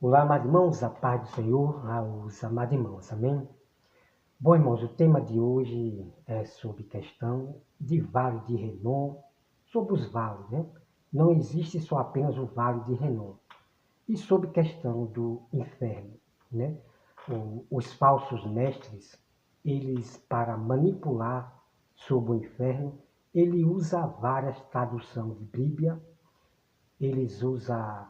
Olá, amados irmãos, a paz do Senhor aos amados irmãos, amém? Bom, irmãos, o tema de hoje é sobre questão de Vale de Renon, sobre os vales, né? Não existe só apenas o Vale de Renon. E sobre questão do inferno, né? Os falsos mestres, eles, para manipular sobre o inferno, ele usa várias traduções de Bíblia, eles usam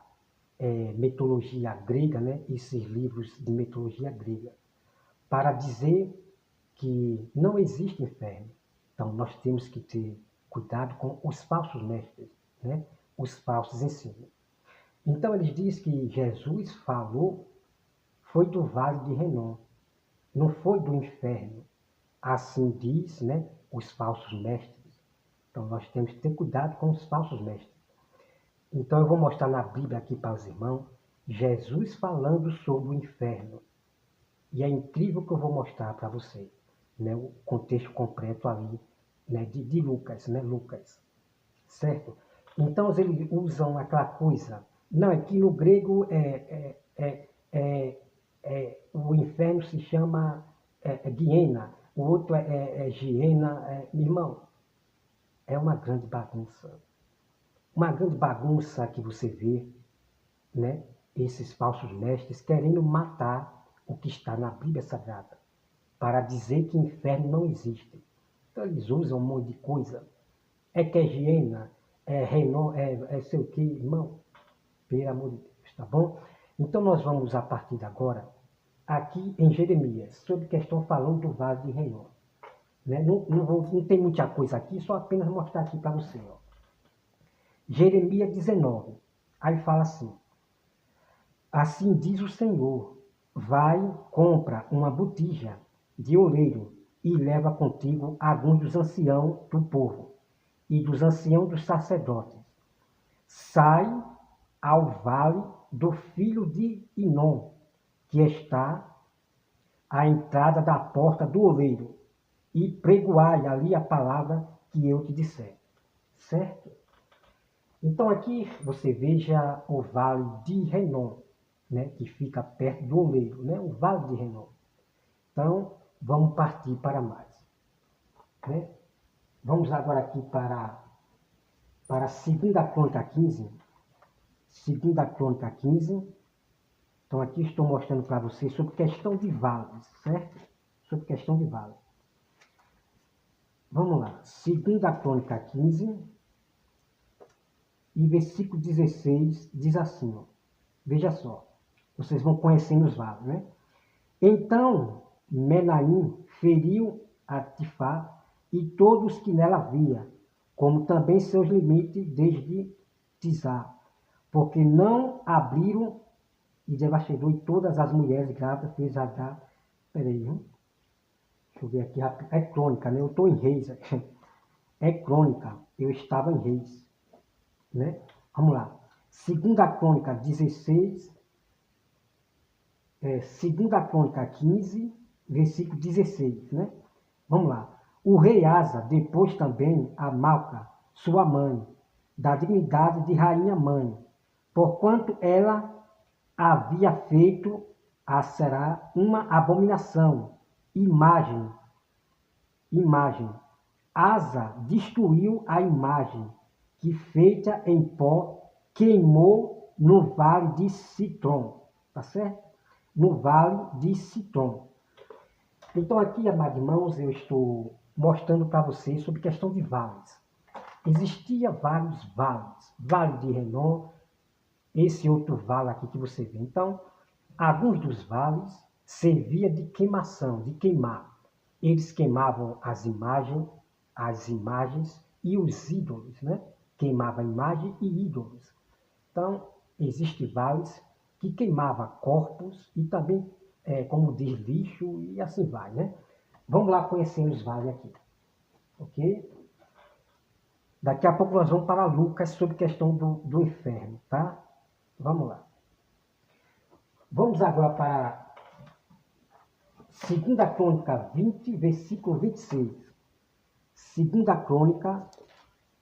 mitologia grega, né? Esses livros de mitologia grega, para dizer que não existe inferno. Então, nós temos que ter cuidado com os falsos mestres, né? Os falsos ensinos. Então, eles dizem que Jesus falou foi do Vale de Renon, não foi do inferno. Assim diz, né, os falsos mestres. Então, nós temos que ter cuidado com os falsos mestres. Então, eu vou mostrar na Bíblia aqui para os irmãos, Jesus falando sobre o inferno. E é incrível que eu vou mostrar para você, né, o contexto completo ali, né, de Lucas, né, Lucas, certo? Então eles usam aquela coisa, não, é que no grego o inferno se chama Guiena, o outro é Giena, meu irmão, é uma grande bagunça que você vê, né, esses falsos mestres querendo matar o que está na Bíblia Sagrada, para dizer que inferno não existe. Então eles usam um monte de coisa. É que é hiena, é Renault, é sei o que, irmão. Pelo amor de Deus, tá bom? Então nós vamos, a partir de agora, aqui em Jeremias, sobre questão falando do vale de Renault. Né? Não tem muita coisa aqui, só apenas mostrar aqui para você. Ó. Jeremias 19. Aí fala assim. Assim diz o Senhor, vai, compra uma botija de oleiro e leva contigo alguns dos anciãos do povo e dos anciãos dos sacerdotes. Sai ao vale do filho de Inom, que está à entrada da porta do oleiro, e pregoai ali a palavra que eu te disser. Certo? Então aqui você veja o vale de Renom, né, que fica perto do oleiro, né, o vale de Renom. Então vamos partir para mais. Né? Vamos agora aqui para 2 Crônica 15. 2 Crônica 15. Então aqui estou mostrando para vocês sobre questão de vales, certo? Sobre questão de vales. Vamos lá. 2 Crônica 15 e versículo 16 diz assim, ó. Veja só. Vocês vão conhecendo os vales, né? Então Menaim feriu a Tifá e todos que nela havia, como também seus limites desde Tizá, porque não abriram e devastou e todas as mulheres grávidas fez H. Peraí, deixa eu ver aqui rápido. É crônica, né? Eu estou em Reis. É crônica, eu estava em Reis. Né? Vamos lá. 2 Crônica 16, 2 Crônica 15, versículo 16, né? Vamos lá. O rei Asa depôs também a Malca, sua mãe, da dignidade de rainha mãe, porquanto ela havia feito a Será uma abominação, imagem. Asa destruiu a imagem, que feita em pó, queimou no vale de Citron, tá certo? No vale de Citron. Então aqui, amados irmãos, eu estou mostrando para vocês sobre questão de vales. Existia vários vales. Vale de Renon, esse outro vale aqui que você vê. Então, alguns dos vales servia de queimação, de queimar. Eles queimavam as imagens e os ídolos, né? Queimava a imagem e ídolos. Então, existem vales que queimava corpos e também, como diz, lixo e assim vai, né? Vamos lá conhecer os vales aqui, ok? Daqui a pouco nós vamos para Lucas sobre questão do inferno, tá? Vamos lá. Vamos agora para 2 Crônica 20, versículo 26. 2 Crônica,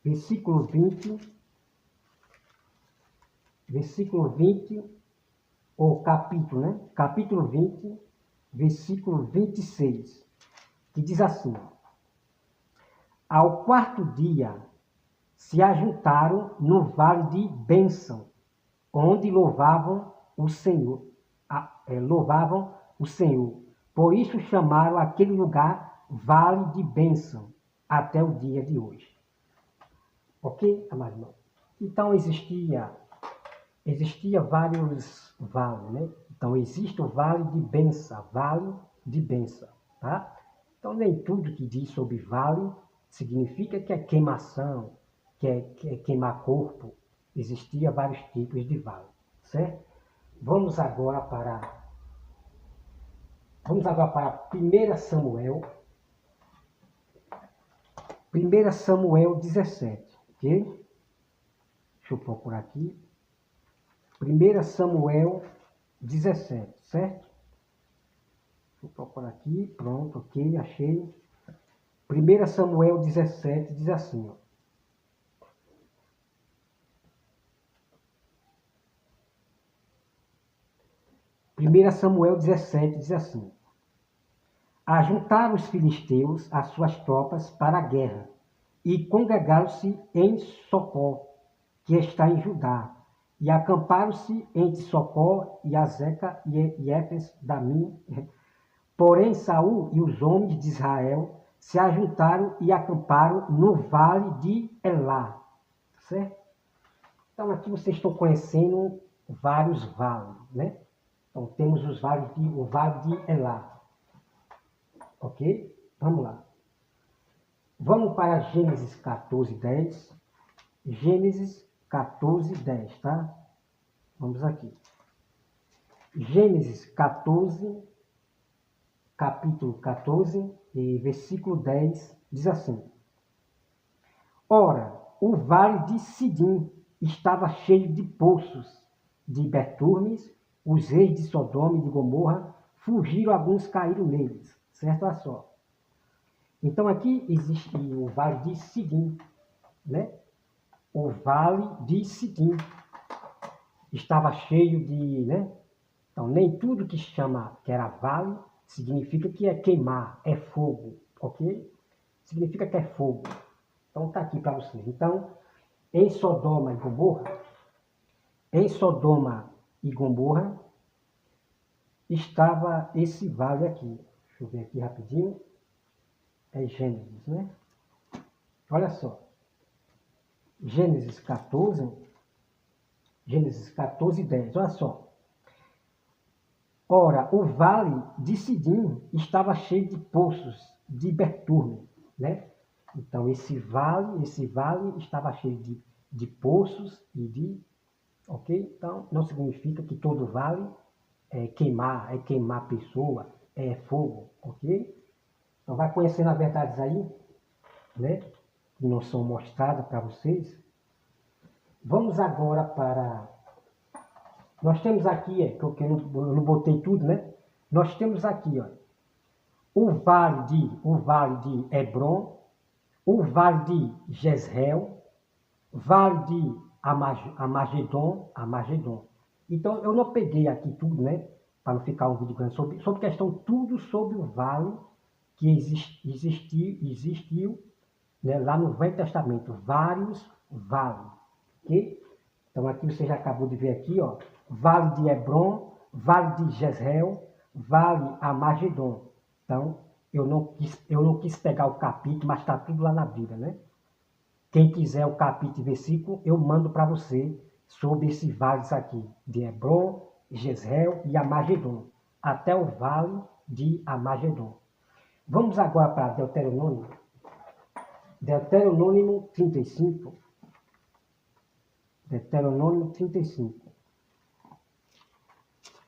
versículo 20, ou capítulo, né? Capítulo 20, versículo 26, que diz assim: ao quarto dia se ajuntaram no vale de Bênção, onde louvavam o Senhor. Louvavam o Senhor. Por isso chamaram aquele lugar Vale de Bênção, até o dia de hoje. Ok, amado irmão? Então existia vários vales, né? Então existe o Vale de Bênção, tá? Então nem tudo que diz sobre vale significa que é queimação, que é queimar corpo. Existia vários tipos de vale, certo? Vamos agora para 1 Samuel, 1 Samuel 17, ok? Deixa eu procurar aqui. 1 Samuel 17, certo? Deixa eu procurar aqui, pronto, ok, achei. 1 Samuel 17 diz assim, ó. 1 Samuel 17 diz assim: ajuntaram os filisteus as suas tropas para a guerra e congregaram-se em Socó, que está em Judá, e acamparam-se entre Socó e Azeca e Éfes Damim. Porém, Saul e os homens de Israel se ajuntaram e acamparam no vale de Elá. Certo? Então, aqui vocês estão conhecendo vários vales, né? Então, temos o vale de Elá. Ok? Vamos lá. Vamos para Gênesis 14, 10. Gênesis 14, 10, tá? Vamos aqui. Gênesis 14, capítulo 14, e versículo 10, diz assim: ora, o vale de Sidim estava cheio de poços de betumes, os reis de Sodoma e de Gomorra fugiram, alguns caíram neles. Certo? Olha só. Então aqui existe o vale de Sidim, né? O vale de Sidim estava cheio de, né? Então nem tudo que chama que era vale significa que é queimar, é fogo, ok? Significa que é fogo. Então está aqui para vocês. Então, em Sodoma e Gomorra estava esse vale aqui. Deixa eu ver aqui rapidinho. É Gênesis, né? Olha só. Gênesis 14, 10. Olha só. Ora, o vale de Sidim estava cheio de poços de betume, né? Então, esse vale estava cheio de poços e de... Ok? Então, não significa que todo vale é queimar pessoa, é fogo, ok? Então, vai conhecendo as verdades aí, né? Que não são mostradas para vocês. Vamos agora para... Nós temos aqui, porque eu não botei tudo, né? Nós temos aqui, ó, o vale de Hebron, o vale de Jezreel, vale de Amagedon. Então, eu não peguei aqui tudo, né? Para não ficar um vídeo grande sobre questão, tudo sobre o vale que existiu, né, lá no Velho Testamento, vários vales, ok? Então, aqui você já acabou de ver aqui, ó, vale de Hebron, vale de Jezreel, vale Amagedon. Então, eu não quis pegar o capítulo, mas está tudo lá na Bíblia, né? Quem quiser o capítulo e versículo, eu mando para você sobre esses vales aqui, de Hebron, Jezreel e Amagedon, até o vale de Amagedon. Vamos agora para Deuteronômio. Deuteronômio 35. Deuteronômio 35.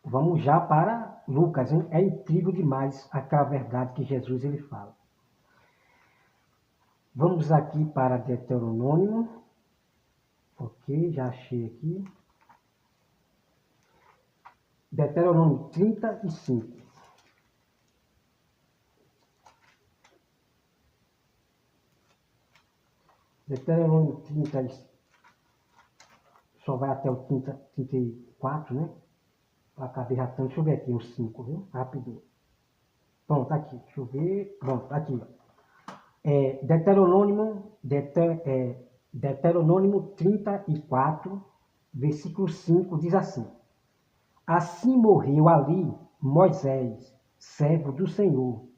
Vamos já para Lucas, hein? É incrível demais aquela verdade que Jesus ele fala. Vamos aqui para Deuteronômio. Ok, já achei aqui. Deuteronômio 35. Deuteronômio 30, só vai até o 34, né? Acabei ratando. Deixa eu ver aqui os 5, viu? Rapidinho. Pronto, tá aqui. Deixa eu ver. Pronto, tá aqui. Deuteronômio 34, versículo 5, diz assim: Assim morreu ali Moisés, servo do Senhor,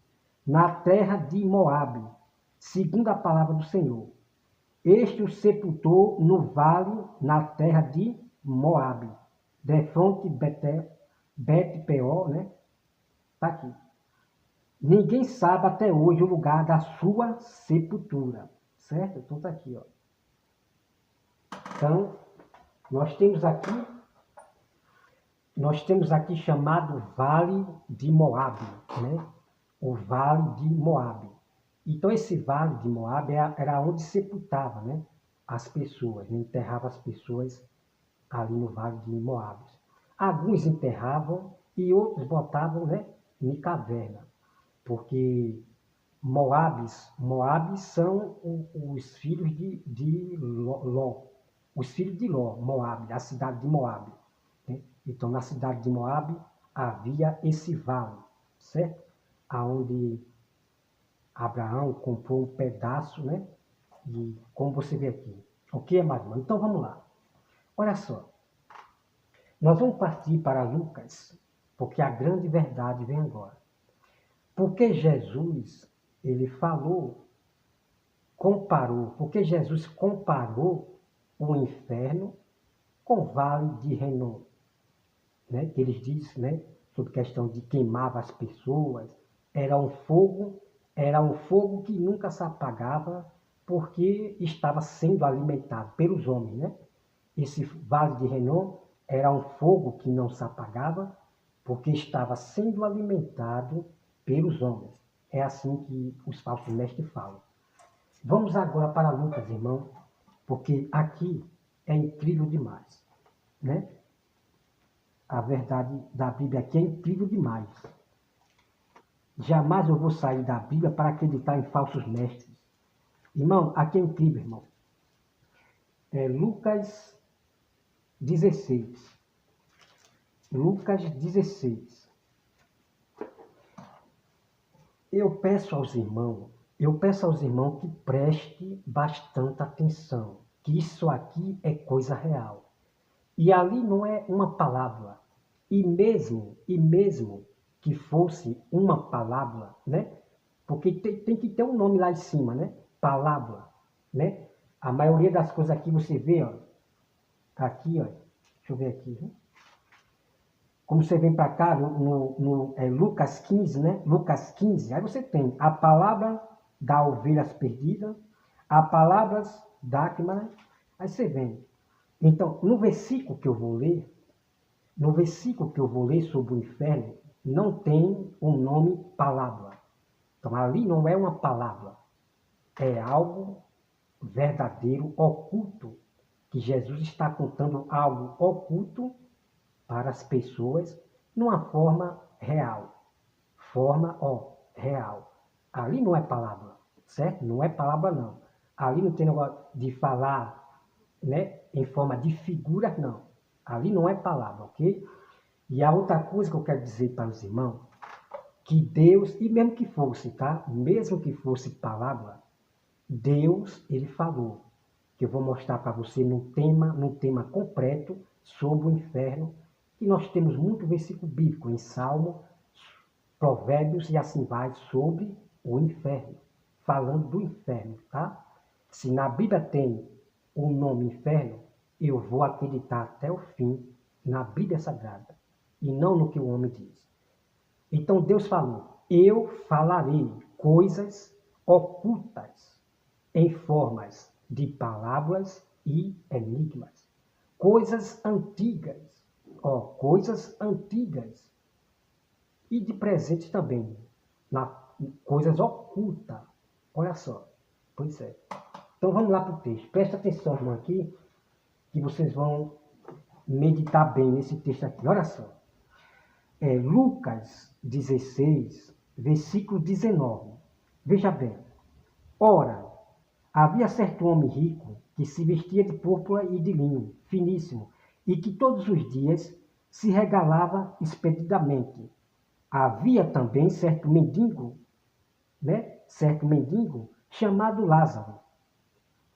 na terra de Moabe, segundo a palavra do Senhor. Este o sepultou no vale, na terra de Moabe, defronte Bet-peor, né? Tá aqui. Ninguém sabe até hoje o lugar da sua sepultura, certo? Então tá aqui, ó. Então, nós temos aqui chamado Vale de Moabe, né? O Vale de Moabe. Então esse Vale de Moabe era onde sepultava, né? As pessoas, né? Enterrava as pessoas ali no Vale de Moabe. Alguns enterravam e outros botavam, né, em caverna, porque Moabes são os filhos de Ló, os filhos de Ló, Moabe, a cidade de Moabe. Né? Então, na cidade de Moabe havia esse vale, certo? Aonde Abraão comprou um pedaço, né? E como você vê aqui. Ok, amado irmão? Então, vamos lá. Olha só. Nós vamos partir para Lucas, porque a grande verdade vem agora. Porque Jesus, ele porque Jesus comparou o inferno com o vale de Renom, né? Que eles dizem, né, sobre questão de queimava as pessoas, era um fogo que nunca se apagava porque estava sendo alimentado pelos homens, né? Esse vale de Renom era um fogo que não se apagava porque estava sendo alimentado pelos homens. É assim que os falsos mestres falam. Vamos agora para Lucas, irmão, porque aqui é incrível demais, né? A verdade da Bíblia aqui é incrível demais. Jamais eu vou sair da Bíblia para acreditar em falsos mestres. Irmão, aqui é incrível, irmão. Lucas 16. Lucas 16. Eu peço aos irmãos que preste bastante atenção, que isso aqui é coisa real. E ali não é uma palavra. E mesmo que fosse uma palavra, né? Porque tem que ter um nome lá em cima, né? Palavra, né? A maioria das coisas aqui você vê, ó. Aqui, ó. Deixa eu ver aqui, viu? Como você vem para cá, no Lucas 15, né? Lucas 15, aí você tem a palavra da ovelhas perdida, a palavra da Acma, aí você vem. Então, no versículo que eu vou ler sobre o inferno, não tem um nome palavra. Então, ali não é uma palavra, é algo verdadeiro, oculto, que Jesus está contando algo oculto para as pessoas numa forma real. Real. Ali não é palavra, certo? Não é palavra, não. Ali não tem negócio de falar, né, em forma de figura, não. Ali não é palavra, ok? E a outra coisa que eu quero dizer para os irmãos, que Deus, e mesmo que fosse, tá? Mesmo que fosse palavra, Deus, ele falou, que eu vou mostrar para você num tema completo sobre o inferno, que nós temos muito versículo bíblico em Salmo, Provérbios e assim vai sobre o inferno, falando do inferno, tá? Se na Bíblia tem o nome inferno, eu vou acreditar até o fim na Bíblia Sagrada e não no que o homem diz. Então Deus falou, eu falarei coisas ocultas em formas de palavras e enigmas. Coisas antigas, e de presentes também, coisas ocultas. Olha só, pois é. Então vamos lá para o texto. Presta atenção, irmão, aqui, que vocês vão meditar bem nesse texto aqui. Olha só. Lucas 16, versículo 19. Veja bem. Ora, havia certo homem rico que se vestia de púrpura e de linho finíssimo, e que todos os dias se regalava expedidamente. Havia também certo mendigo, né? Certo mendigo chamado Lázaro,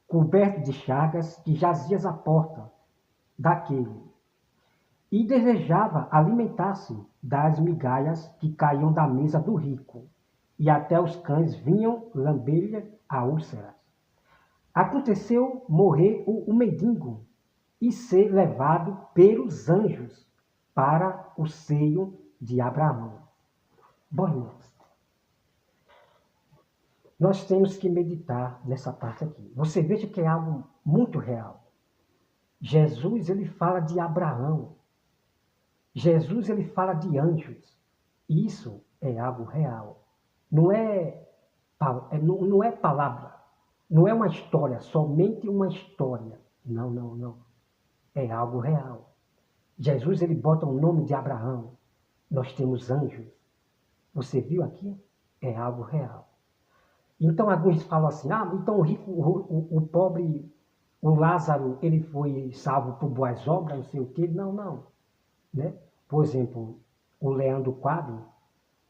coberto de chagas, que jazia à porta daquele, e desejava alimentar-se das migalhas que caíam da mesa do rico, e até os cães vinham lamber-lhe a úlceras. Aconteceu morrer o mendigo e ser levado pelos anjos para o seio de Abraão. Bom, irmãos, nós temos que meditar nessa parte aqui. Você veja que é algo muito real. Jesus, ele fala de Abraão. Jesus, ele fala de anjos. Isso é algo real. Não é, não é palavra. Não é uma história, somente uma história. Não, não, não. É algo real. Jesus, ele bota o nome de Abraão. Nós temos anjos. Você viu aqui? É algo real. Então, alguns falam assim, então o rico, o pobre, o Lázaro, ele foi salvo por boas obras, não sei o quê. Não, não. Né? Por exemplo, o Leandro Quadro,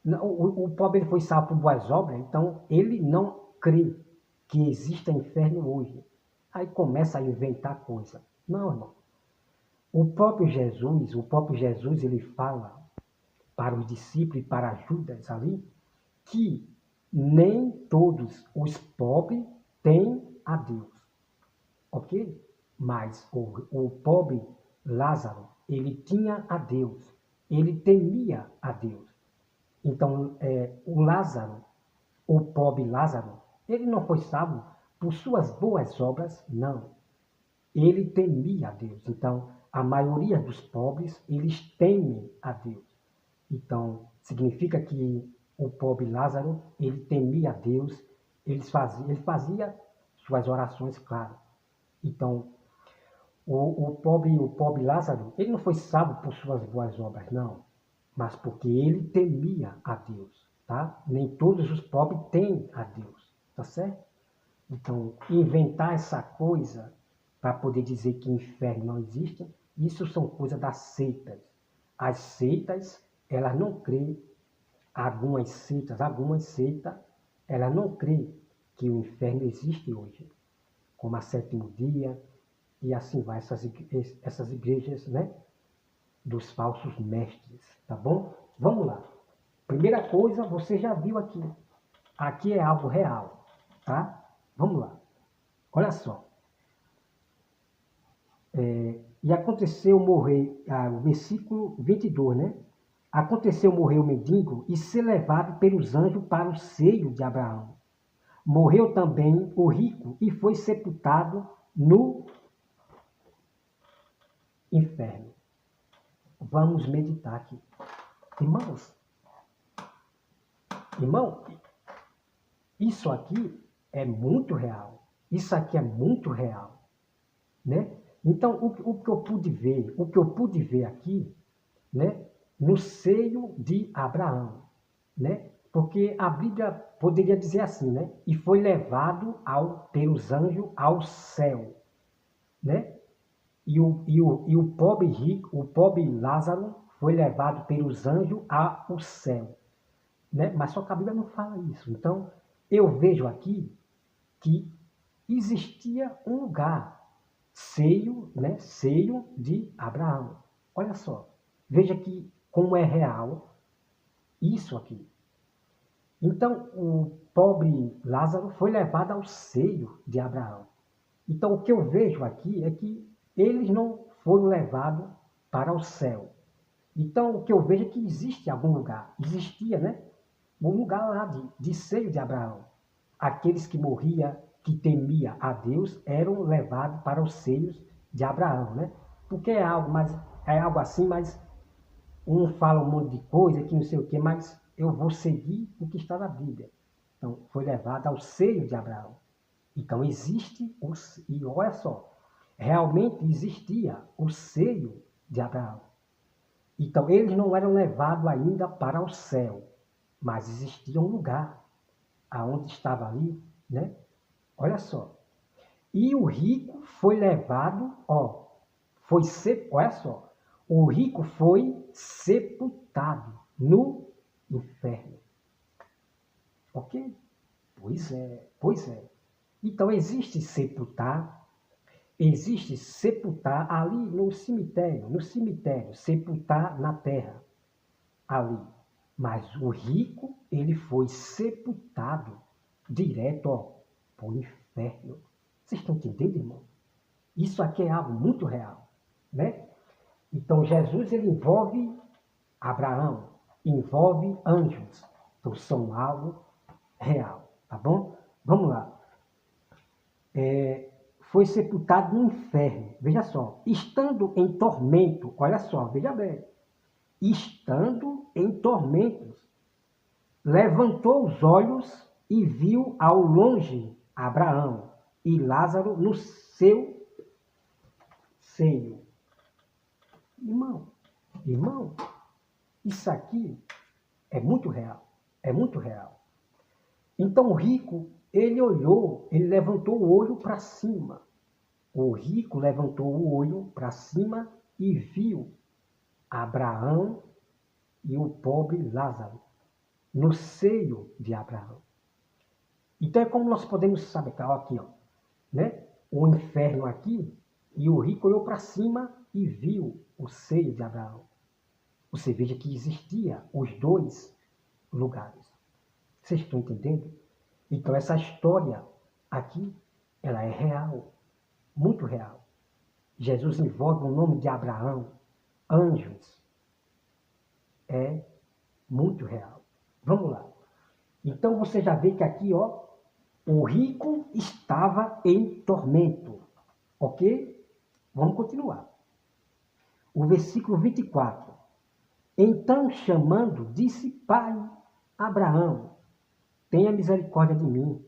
o pobre ele foi salvo por boas obras, então ele não crê que exista inferno hoje. Aí começa a inventar coisa. Não, irmão. O próprio Jesus, ele fala para os discípulos e para Judas ali, que nem todos os pobres têm a Deus, ok? Mas o pobre Lázaro, ele tinha a Deus, ele temia a Deus. Então, o Lázaro, o pobre Lázaro, ele não foi salvo por suas boas obras, não. Ele temia a Deus. Então, a maioria dos pobres, eles temem a Deus. Então, significa que o pobre Lázaro, ele temia a Deus, ele fazia suas orações, claro. Então, o pobre Lázaro, ele não foi salvo por suas boas obras, não, mas porque ele temia a Deus, tá? Nem todos os pobres têm a Deus, tá certo? Então, inventar essa coisa para poder dizer que inferno não existe, isso são coisas das seitas. As seitas, elas não creem, algumas seitas, elas não creem que o inferno existe hoje, como a Sétimo Dia, e assim vai, essas igrejas, né, dos falsos mestres, tá bom? Vamos lá. Primeira coisa, você já viu aqui. Aqui é algo real, tá? Vamos lá. Olha só. E aconteceu morrer, o versículo 22, né? Aconteceu morrer o mendigo e ser levado pelos anjos para o seio de Abraão. Morreu também o rico e foi sepultado no inferno. Vamos meditar aqui. Irmão, isso aqui é muito real. Isso aqui é muito real, né? Então, o que eu pude ver aqui, né, no seio de Abraão, né? Porque a Bíblia poderia dizer assim, né? E foi levado pelos anjos ao céu, né? E o pobre rico, o pobre Lázaro foi levado pelos anjos ao céu, né? Mas só que a Bíblia não fala isso. Então, eu vejo aqui que existia um lugar, seio, né? Seio de Abraão. Olha só, veja que como é real isso aqui. Então, o pobre Lázaro foi levado ao seio de Abraão. Então, o que eu vejo aqui é que eles não foram levados para o céu. Então, o que eu vejo é que existe algum lugar, existia, né? Um lugar lá de seio de Abraão. Aqueles que morriam, que temia a Deus, eram levados para os seios de Abraão, né? Porque é algo assim, mas um fala um monte de coisa, que não sei o quê, mas eu vou seguir o que está na Bíblia. Então, foi levado ao seio de Abraão. Então, e olha só, realmente existia o seio de Abraão. Então, eles não eram levados ainda para o céu, mas existia um lugar aonde estava ali, né? Olha só. E o rico foi levado, olha só, O rico foi sepultado no inferno. Ok? Pois é, pois é. Então existe sepultar ali no cemitério, sepultar na terra, ali. Mas o rico, ele foi sepultado direto, ó, para o inferno. Vocês estão entendendo, irmão? Isso aqui é algo muito real, né? Então Jesus, ele envolve Abraão, envolve anjos. Então são algo real, tá bom? Vamos lá. Foi sepultado no inferno. Veja só, estando em tormento, olha só, veja bem, estando em tormentos, levantou os olhos e viu ao longe Abraão e Lázaro no seu seio. Irmão, isso aqui é muito real, é muito real. Então o rico, ele olhou, ele levantou o olho para cima. O rico levantou o olho para cima e viu Abraão e o pobre Lázaro no seio de Abraão. Então é como nós podemos saber, aqui, ó, né? O inferno aqui, e o rico olhou para cima e viu o seio de Abraão. Você veja que existia os dois lugares. Vocês estão entendendo? Então essa história aqui, ela é real, muito real. Jesus envolve o nome de Abraão, anjos. É muito real. Vamos lá. Então você já vê que aqui, ó, o rico estava em tormento. Ok? Vamos continuar. O versículo 24. Então, chamando, disse: Pai, Abraão, tenha misericórdia de mim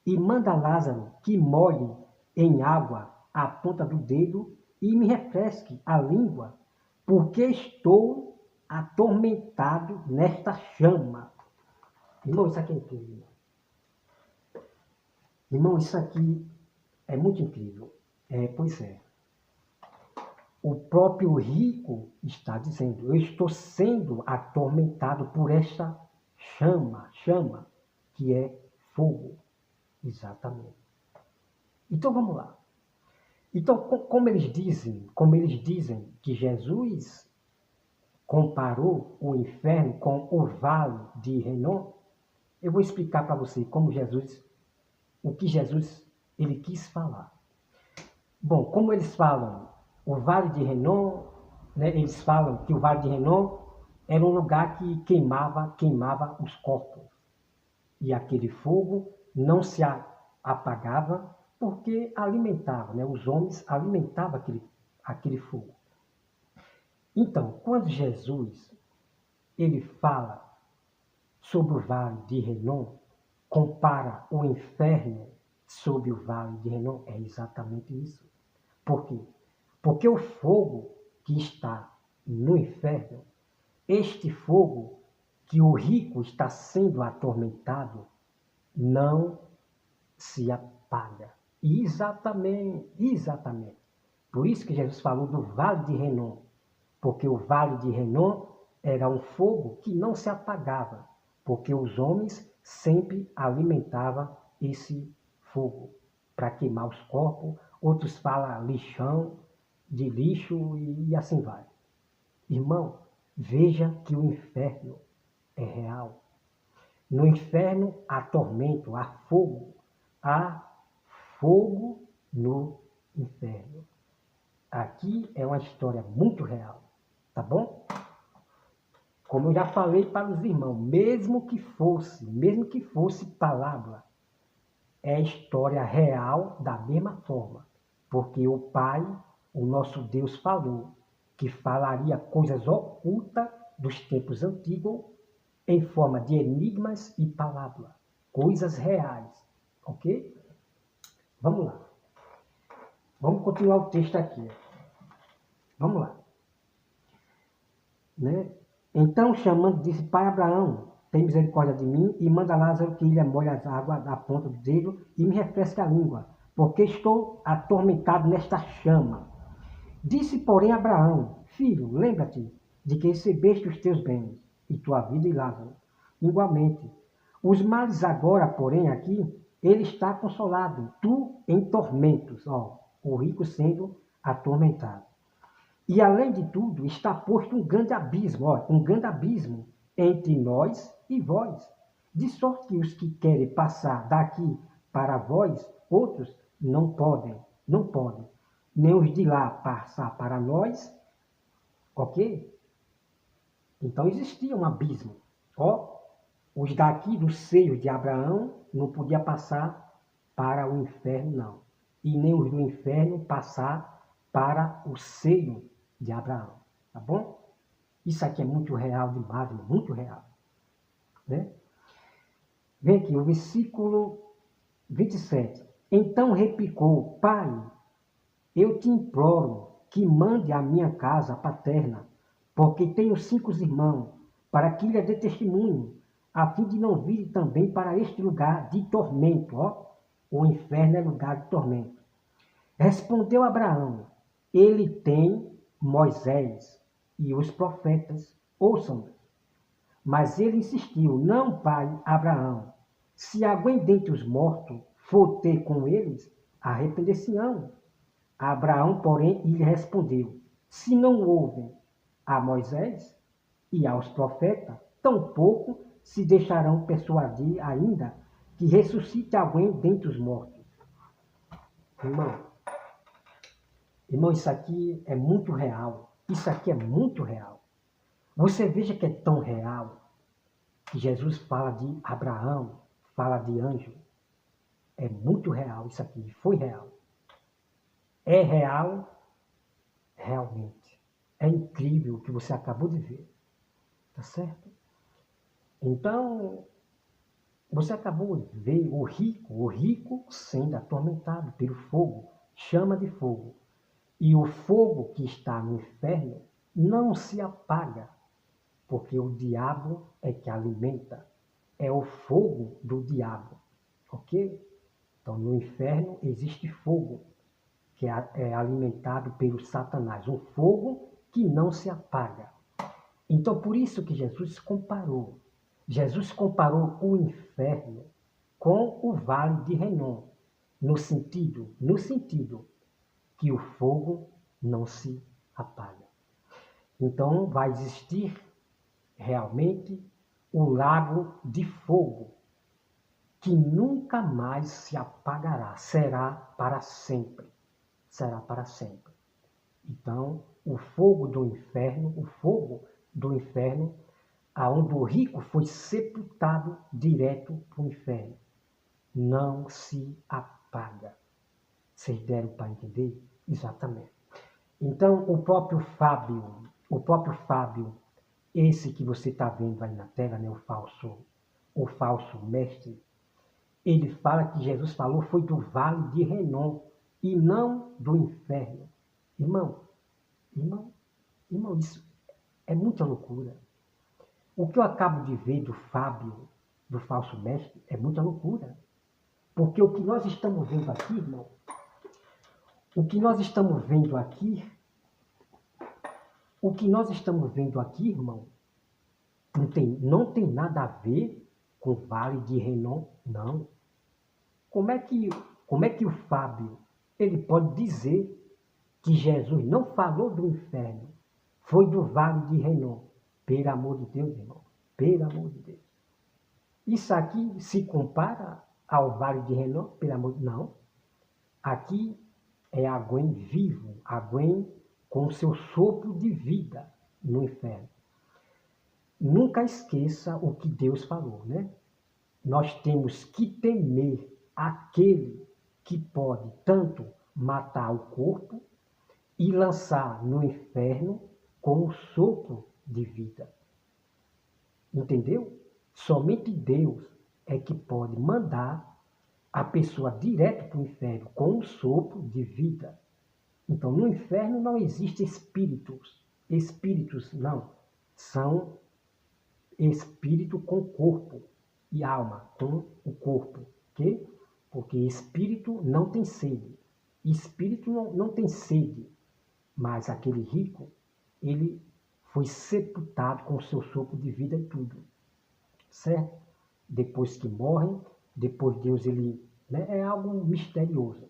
e manda Lázaro que molhe em água a ponta do dedo e me refresque a língua, porque estou atormentado nesta chama. Irmão, isso aqui é incrível. Irmão, isso aqui é muito incrível. Pois é. O próprio rico está dizendo: eu estou sendo atormentado por esta chama, que é fogo. Exatamente. Então vamos lá. Então, como eles dizem que Jesus comparou o inferno com o vale de Renon, eu vou explicar para você o que Jesus ele quis falar. Bom, como eles falam, o Vale de Renon, né, eles falam que o Vale de Renon era um lugar que queimava os corpos. E aquele fogo não se apagava porque alimentava, né, os homens alimentavam aquele fogo. Então, quando Jesus ele fala sobre o Vale de Renon, compara o inferno sobre o Vale de Renon, é exatamente isso. Por quê? Porque o fogo que está no inferno, este fogo que o rico está sendo atormentado, não se apaga. Exatamente. Por isso que Jesus falou do Vale de Renon, porque o Vale de Renon era um fogo que não se apagava, porque os homens sempre alimentavam esse fogo para queimar os corpos. Outros falam lixão, de lixo e assim vai. Irmão, veja que o inferno é real. No inferno há tormento, há fogo no inferno. Aqui é uma história muito real, tá bom? Como eu já falei para os irmãos, mesmo que fosse palavra, é história real da mesma forma, porque o Pai, o nosso Deus, falou que falaria coisas ocultas dos tempos antigos em forma de enigmas e palavras, coisas reais, ok? Vamos lá. Vamos continuar o texto aqui. Vamos lá. Né? Então, chamando, disse: Pai Abraão, tem misericórdia de mim e manda Lázaro que lhe molhe as águas da ponta do dedo e me refresque a língua, porque estou atormentado nesta chama. Disse, porém, Abraão: Filho, lembra-te de que recebeste os teus bens, e tua vida e Lázaro. Igualmente, os males agora, porém, aqui, ele está consolado, tu em tormentos, ó, o rico sendo atormentado. E além de tudo, está posto um grande abismo, ó, um grande abismo entre nós e vós, de sorte que os que querem passar daqui para vós, outros, não podem, nem os de lá passar para nós, ok? Então existia um abismo, ó, os daqui do seio de Abraão não podia passar para o inferno, não. E nem os do inferno passar para o seio de Abraão. Tá bom? Isso aqui é muito real demais, muito real. Né? Vem aqui, o versículo 27. Então replicou: Pai, eu te imploro que mande à minha casa paterna, porque tenho 5 irmãos, para que lhe dê testemunho, a fim de não vir também para este lugar de tormento. Ó, o inferno é lugar de tormento. Respondeu Abraão: Ele tem Moisés e os profetas, ouçam-nos. Mas ele insistiu: Não, pai Abraão, se alguém dentre os mortos for ter com eles, arrepender-se-ão. Abraão, porém, lhe respondeu: Se não ouvem a Moisés e aos profetas, tampouco se deixarão persuadir ainda que ressuscite alguém dentre os mortos. Irmão, irmão, isso aqui é muito real. Isso aqui é muito real. Você veja que é tão real que Jesus fala de Abraão, fala de anjo. É muito real isso aqui, foi real. É real, realmente. É incrível o que você acabou de ver. Tá certo? Então, você acabou de ver o rico sendo atormentado pelo fogo, chama de fogo. E o fogo que está no inferno não se apaga, porque o diabo é que alimenta. É o fogo do diabo, ok? Então, no inferno existe fogo, que é alimentado pelo Satanás, um fogo que não se apaga. Então, por isso que Jesus comparou o inferno com o vale de Renom, no sentido que o fogo não se apaga. Então, vai existir realmente o lago de fogo, que nunca mais se apagará, será para sempre. Será para sempre. Então, o fogo do inferno, aonde o rico foi sepultado direto para o inferno, não se apaga. Vocês deram para entender? Exatamente. Então, o próprio Fábio, esse que você está vendo aí na tela, né, o falso mestre, ele fala que Jesus falou foi do vale de Renom e não do inferno. Irmão, isso é muita loucura. O que eu acabo de ver do Fábio, do falso mestre, é muita loucura. Porque o que nós estamos vendo aqui, irmão, irmão, não tem nada a ver com o Vale de Renom, não. Como é que o Fábio, ele pode dizer que Jesus não falou do inferno, foi do Vale de Renom? Pelo amor de Deus, irmão, pelo amor de Deus. Isso aqui se compara ao Vale de Renom, pelo amor de Deus? Não. Aqui é alguém vivo, alguém com seu sopro de vida no inferno. Nunca esqueça o que Deus falou, né? Nós temos que temer aquele que pode tanto matar o corpo e lançar no inferno com o sopro de vida. Entendeu? Somente Deus é que pode mandar a pessoa direto para o inferno com um sopro de vida. Então, no inferno não existem espíritos. Espíritos não. São espírito com corpo e alma com o corpo. Ok? Porque espírito não tem sede. Espírito não tem sede. Mas aquele rico, ele foi sepultado com o seu sopro de vida e tudo, certo? Depois que morre, depois Deus, ele, né, é algo misterioso.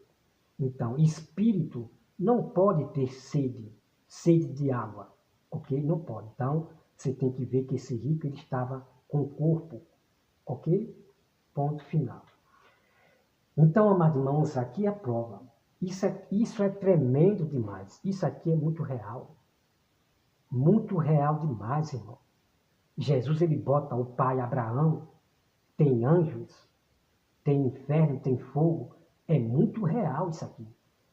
Então, espírito não pode ter sede de água, ok? Não pode. Então, você tem que ver que esse rico, ele estava com o corpo, ok? Ponto final. Então, amados irmãos, aqui é a prova. Isso é tremendo demais. Isso aqui é muito real. Muito real demais, irmão. Jesus, ele bota o pai Abraão, tem anjos, tem inferno, tem fogo. É muito real isso aqui.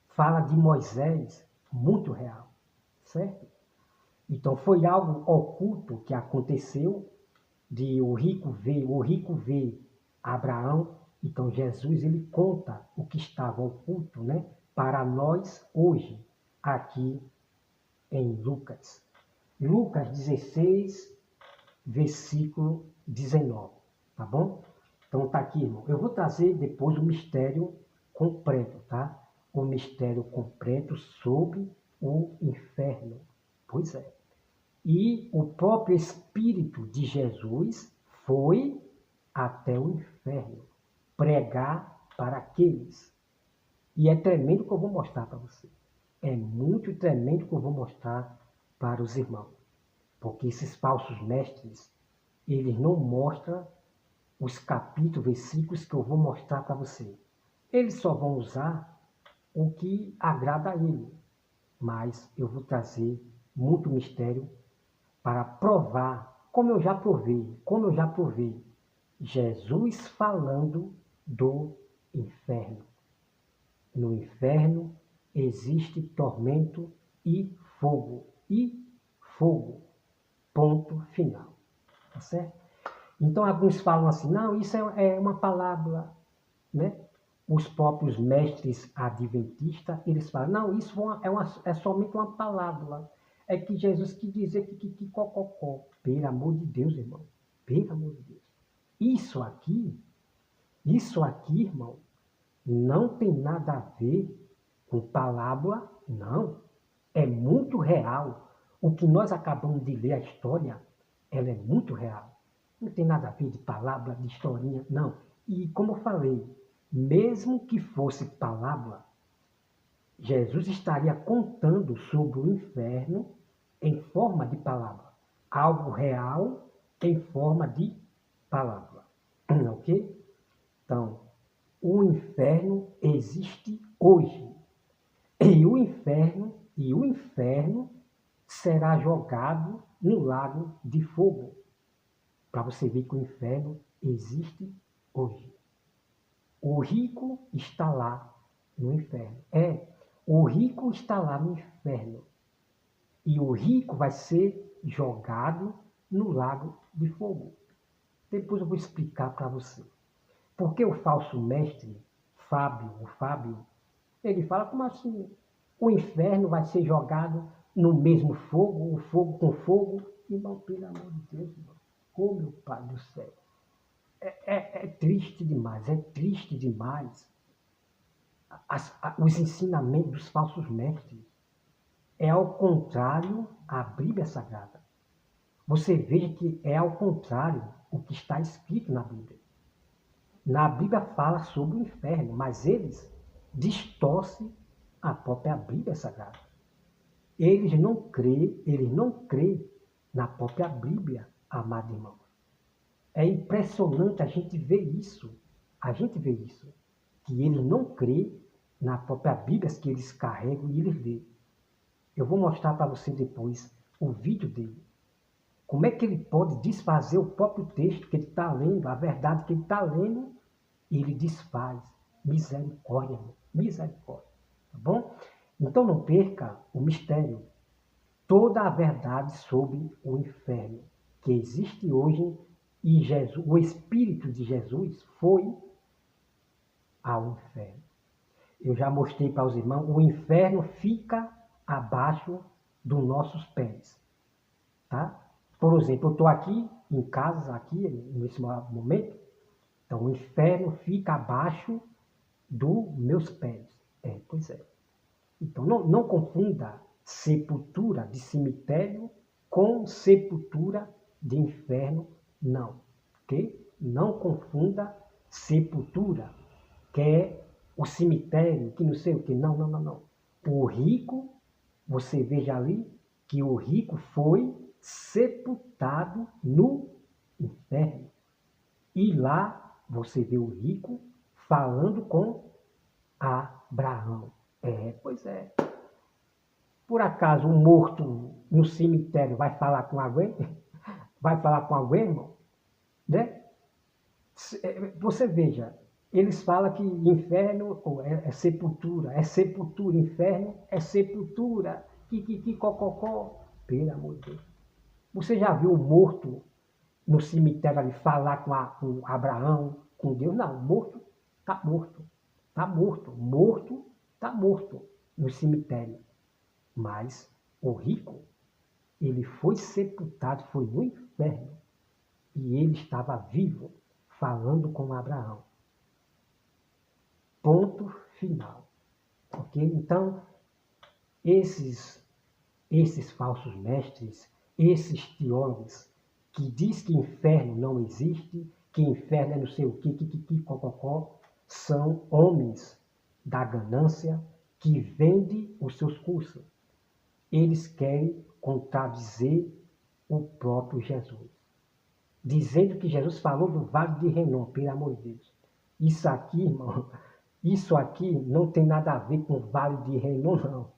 Fala de Moisés, muito real, certo? Então foi algo oculto que aconteceu, de o rico ver Abraão. Então Jesus, ele conta o que estava oculto, né, para nós hoje, aqui em Lucas. Lucas 16, versículo 19, tá bom? Então tá aqui, irmão. Eu vou trazer depois o mistério completo, tá? O mistério completo sobre o inferno. Pois é. E o próprio Espírito de Jesus foi até o inferno pregar para aqueles. E é tremendo que eu vou mostrar para você. É muito tremendo que eu vou mostrar para os irmãos. Porque esses falsos mestres, eles não mostram os capítulos, versículos que eu vou mostrar para você. Eles só vão usar o que agrada a ele. Mas eu vou trazer muito mistério para provar, como eu já provei, Jesus falando do inferno. No inferno existe tormento e fogo. E fogo. Ponto final. Tá certo? Então alguns falam assim, não, isso é uma palavra, né? Os próprios mestres adventistas, eles falam, não, isso é somente uma palavra. É que Jesus quis dizer que cococó. Pelo amor de Deus, irmão. Pelo amor de Deus. Isso aqui, irmão, não tem nada a ver com palavra, não. É muito real. O que nós acabamos de ler, a história, ela é muito real. Não tem nada a ver de palavra, de historinha, não. E como eu falei, mesmo que fosse palavra, Jesus estaria contando sobre o inferno em forma de palavra. Algo real em forma de palavra. Ok? Então, o inferno existe hoje. E o inferno será jogado no lago de fogo. Para você ver que o inferno existe hoje. O rico está lá no inferno. O rico está lá no inferno. E o rico vai ser jogado no lago de fogo. Depois eu vou explicar para você. Porque o falso mestre, o Fábio, ele fala como assim? O inferno vai ser jogado no mesmo fogo, o fogo com fogo. Irmão, pelo amor de Deus, irmão. Oh, meu Pai do céu. É triste demais, é triste demais os ensinamentos dos falsos mestres. É ao contrário a Bíblia Sagrada. Você veja que é ao contrário o que está escrito na Bíblia. Na Bíblia fala sobre o inferno, mas eles distorcem a própria Bíblia Sagrada. Eles não crêem na própria Bíblia, amado irmão. É impressionante a gente ver isso. Que eles não crêem na própria Bíblia que eles carregam e eles lêem. Eu vou mostrar para você depois o vídeo dele. Como é que ele pode desfazer o próprio texto que ele está lendo, a verdade que ele está lendo, e ele desfaz. Misericórdia, irmão. Misericórdia. Tá bom? Então não perca o mistério. Toda a verdade sobre o inferno que existe hoje, e Jesus, o Espírito de Jesus foi ao inferno. Eu já mostrei para os irmãos, o inferno fica abaixo dos nossos pés. Tá? Por exemplo, eu estou aqui em casa, aqui nesse momento, então o inferno fica abaixo dos meus pés. Pois é. Então não confunda sepultura de cemitério com sepultura de inferno, não. Ok? Não confunda sepultura, que é o cemitério, que não sei o que. Não, não, não, não. O rico, você veja ali que o rico foi sepultado no inferno. E lá você vê o rico falando com Abraão. Pois é. Por acaso um morto no cemitério vai falar com alguém? Vai falar com alguém, irmão? Né? Você veja, eles falam que inferno é sepultura, inferno é sepultura, cococó. Pelo amor de Deus. Você já viu o morto no cemitério ali falar com Abraão, com Deus? Não, morto está morto. Está morto. Morto está morto no cemitério. Mas o rico, ele foi sepultado, foi no inferno. E ele estava vivo, falando com Abraão. Ponto final. Ok? Então, esses falsos mestres, esses teólogos que diz que inferno não existe, que inferno é não sei o que, cococó, são homens da ganância que vendem os seus cursos. Eles querem contradizer o próprio Jesus, dizendo que Jesus falou do Vale de Renom, pelo amor de Deus. Isso aqui, irmão, isso aqui não tem nada a ver com o Vale de Renom, não.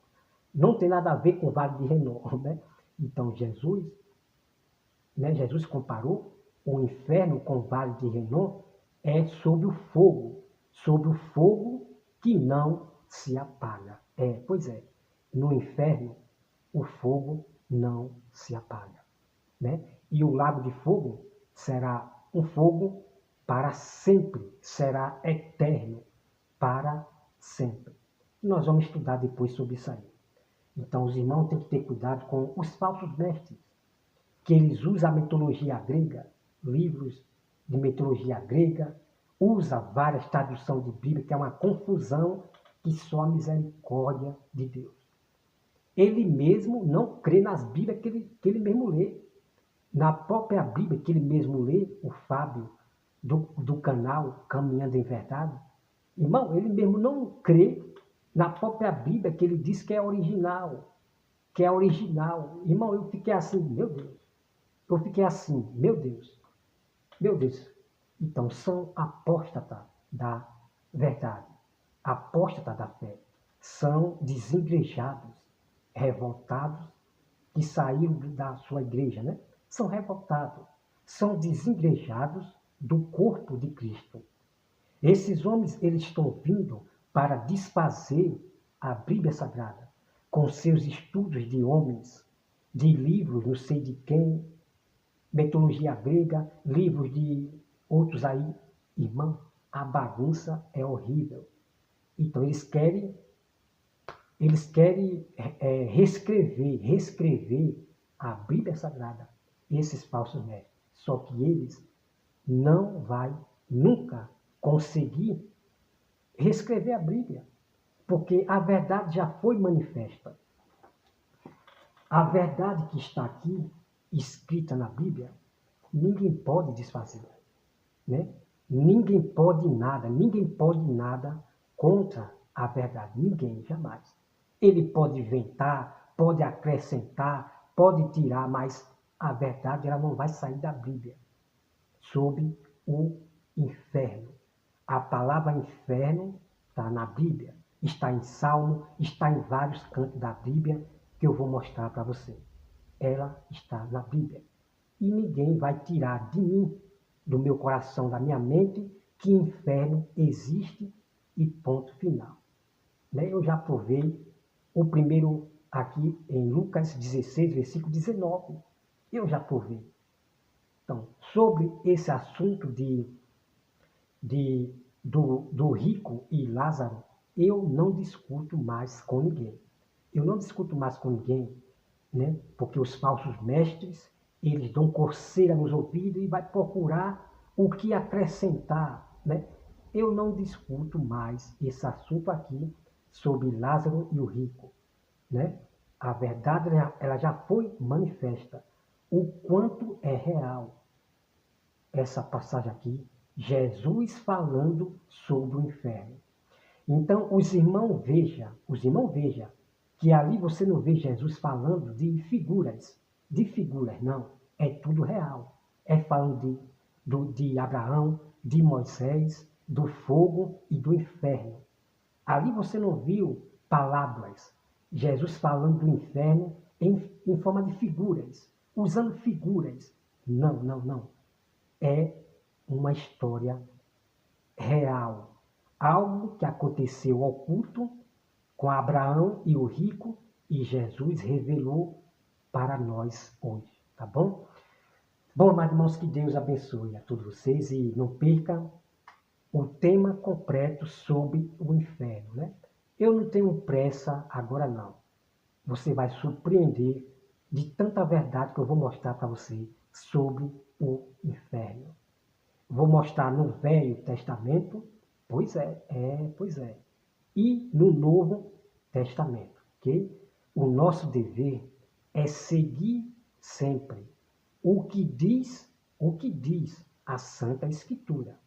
Não tem nada a ver com o Vale de Renom, né? Então, Jesus comparou o inferno com o Vale de Renom sobre o fogo que não se apaga. Pois é, no inferno o fogo não se apaga, né? E o lago de fogo será um fogo para sempre, será eterno para sempre. E nós vamos estudar depois sobre isso aí. Então, os irmãos têm que ter cuidado com os falsos mestres, que eles usam a mitologia grega, livros de mitologia grega, usa várias traduções de Bíblia, que é uma confusão que só a misericórdia de Deus. Ele mesmo não crê nas Bíblias que ele mesmo lê. Na própria Bíblia que ele mesmo lê, o Fábio, do canal Caminhando em Verdade, irmão, ele mesmo não crê na própria Bíblia que ele diz que é original. Irmão, eu fiquei assim, meu Deus. Eu fiquei assim, meu Deus. Meu Deus. Então, são apóstatas da verdade, apóstatas da fé. São desigrejados, revoltados, que saíram da sua igreja, né? São revoltados, são desigrejados do corpo de Cristo. Esses homens, eles estão vindo para desfazer a Bíblia Sagrada, com seus estudos de homens, de livros, não sei de quem, mitologia grega, livros de outros aí. Irmão, a bagunça é horrível. Então, eles querem reescrever a Bíblia Sagrada, esses falsos mestres. Só que eles não vão nunca conseguir reescrever a Bíblia, porque a verdade já foi manifesta. A verdade que está aqui, escrita na Bíblia, ninguém pode desfazer, né? Ninguém pode nada contra a verdade. Ninguém, jamais. Ele pode inventar, pode acrescentar, pode tirar, mas a verdade ela não vai sair da Bíblia. Sobre o inferno. A palavra inferno está na Bíblia, está em Salmo, está em vários cantos da Bíblia que eu vou mostrar para você. Ela está na Bíblia. E ninguém vai tirar de mim, do meu coração, da minha mente, que inferno existe e ponto final. Né? Eu já provei o primeiro aqui em Lucas 16, versículo 19. Eu já provei. Então, sobre esse assunto do rico e Lázaro, eu não discuto mais com ninguém. Né? Porque os falsos mestres, eles dão coceira nos ouvidos e vai procurar o que acrescentar, né? Eu não discuto mais esse assunto aqui sobre Lázaro e o rico, né? A verdade ela já foi manifesta. O quanto é real essa passagem aqui, Jesus falando sobre o inferno. Então, os irmãos veja que ali você não vê Jesus falando de figuras, não. É tudo real. É falando de Abraão, de Moisés, do fogo e do inferno. Ali você não viu palavras. Jesus falando do inferno em forma de figuras, usando figuras. Não, não, não. É uma história real. Algo que aconteceu oculto com Abraão e o rico e Jesus revelou para nós hoje, tá bom? Bom, amados irmãos, que Deus abençoe a todos vocês e não perca o tema completo sobre o inferno, né? Eu não tenho pressa agora não. Você vai surpreender de tanta verdade que eu vou mostrar para você sobre o inferno. Vou mostrar no Velho Testamento, pois é. E no Novo Testamento, ok? O nosso dever é seguir sempre o que diz a Santa Escritura,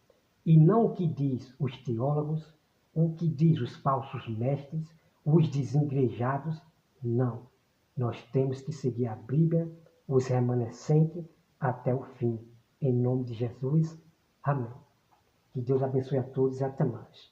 e não o que diz os teólogos, o que diz os falsos mestres, os desigrejados, não. Nós temos que seguir a Bíblia, os remanescentes, até o fim. Em nome de Jesus, amém. Que Deus abençoe a todos e até mais.